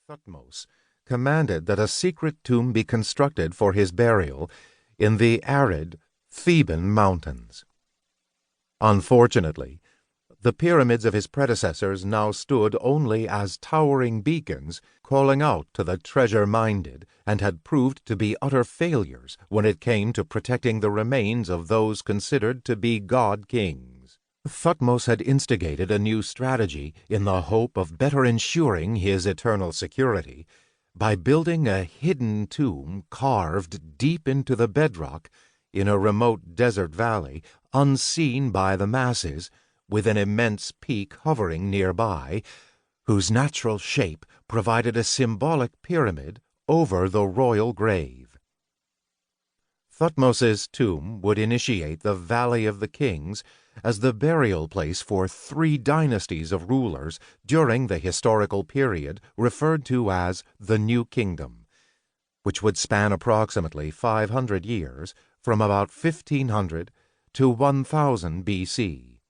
Thutmose commanded that a secret tomb be constructed for his burial in the arid Theban mountains. Unfortunately, the pyramids of his predecessors now stood only as towering beacons calling out to the treasure-minded, and had proved to be utter failures when it came to protecting the remains of those considered to be god-kings. Thutmose had instigated a new strategy in the hope of better ensuring his eternal security by building a hidden tomb carved deep into the bedrock in a remote desert valley, unseen by the masses, with an immense peak hovering nearby, whose natural shape provided a symbolic pyramid over the royal grave. Thutmose's tomb would initiate the Valley of the Kings as the burial place for 3 dynasties of rulers during the historical period referred to as the New Kingdom, which would span approximately 500 years from about 1500 to 1000 B.C.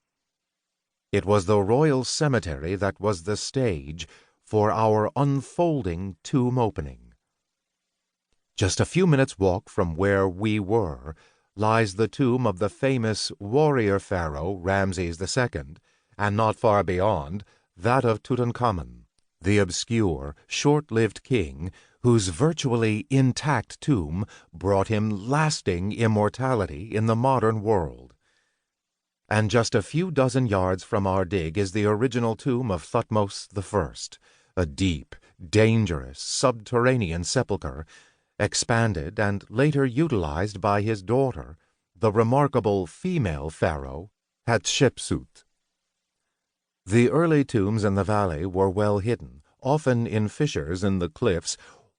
It was the royal cemetery that was the stage for our unfolding tomb opening. Just a few minutes' walk from where we were lies the tomb of the famous warrior pharaoh Ramses II, and not far beyond, that of Tutankhamun, the obscure, short-lived king whose virtually intact tomb brought him lasting immortality in the modern world. And just a few dozen yards from our dig is the original tomb of Thutmose I, a deep, dangerous, subterranean sepulchre, expanded and later utilized by his daughter, the remarkable female pharaoh, Hatshepsut. The early tombs in the valley were well hidden, often in fissures in the cliffs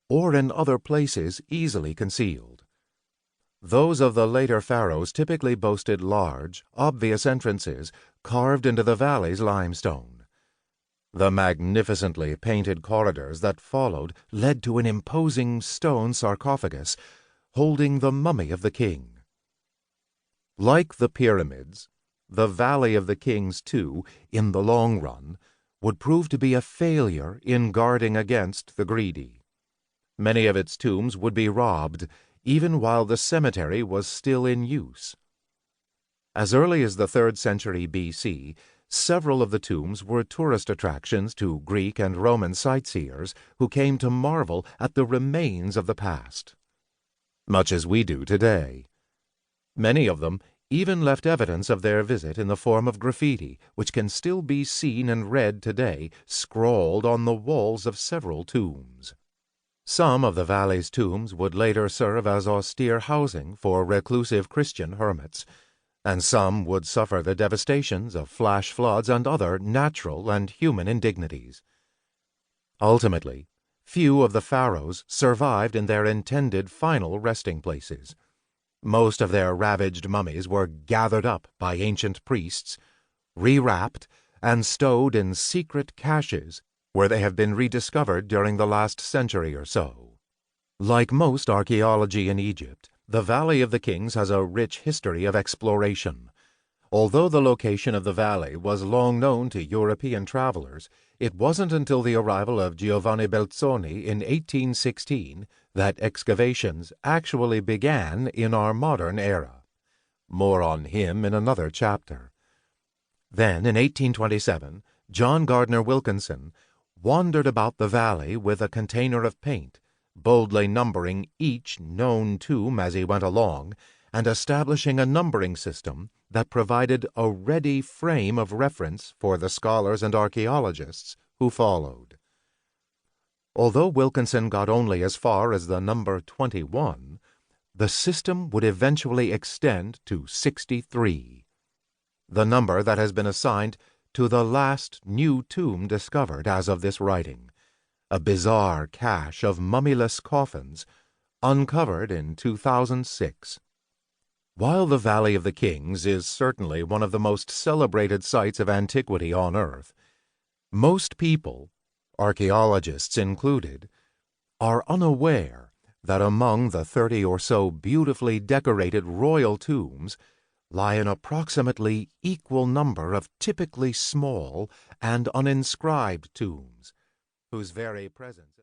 or in other places easily concealed. Those of the later pharaohs typically boasted large, obvious entrances carved into the valley's limestone. The magnificently painted corridors that followed led to an imposing stone sarcophagus holding the mummy of the king. Like the pyramids, the Valley of the Kings, too, in the long run, would prove to be a failure in guarding against the greedy. Many of its tombs would be robbed, even while the cemetery was still in use. As early as the 3rd century B.C., several of the tombs were tourist attractions to Greek and Roman sightseers who came to marvel at the remains of the past, much as we do today. Many of them even left evidence of their visit in the form of graffiti, which can still be seen and read today, scrawled on the walls of several tombs. Some of the valley's tombs would later serve as austere housing for reclusive Christian hermits, and some would suffer the devastations of flash floods and other natural and human indignities. Ultimately, few of the pharaohs survived in their intended final resting places. Most of their ravaged mummies were gathered up by ancient priests, rewrapped, and stowed in secret caches where they have been rediscovered during the last century or so. Like most archaeology in Egypt, the Valley of the Kings has a rich history of exploration. Although the location of the valley was long known to European travelers, it wasn't until the arrival of Giovanni Belzoni in 1816 that excavations actually began in our modern era. More on him in another chapter. Then, in 1827, John Gardner Wilkinson wandered about the valley with a container of paint, boldly numbering each known tomb as he went along, and establishing a numbering system that provided a ready frame of reference for the scholars and archaeologists who followed. Although Wilkinson got only as far as the number 21, the system would eventually extend to 63, the number that has been assigned to the last new tomb discovered as of this writing, a bizarre cache of mummyless coffins uncovered in 2006. While the Valley of the Kings is certainly one of the most celebrated sites of antiquity on Earth, most people, archaeologists included, are unaware that among the 30 or so beautifully decorated royal tombs lie an approximately equal number of typically small and uninscribed tombs, whose very presence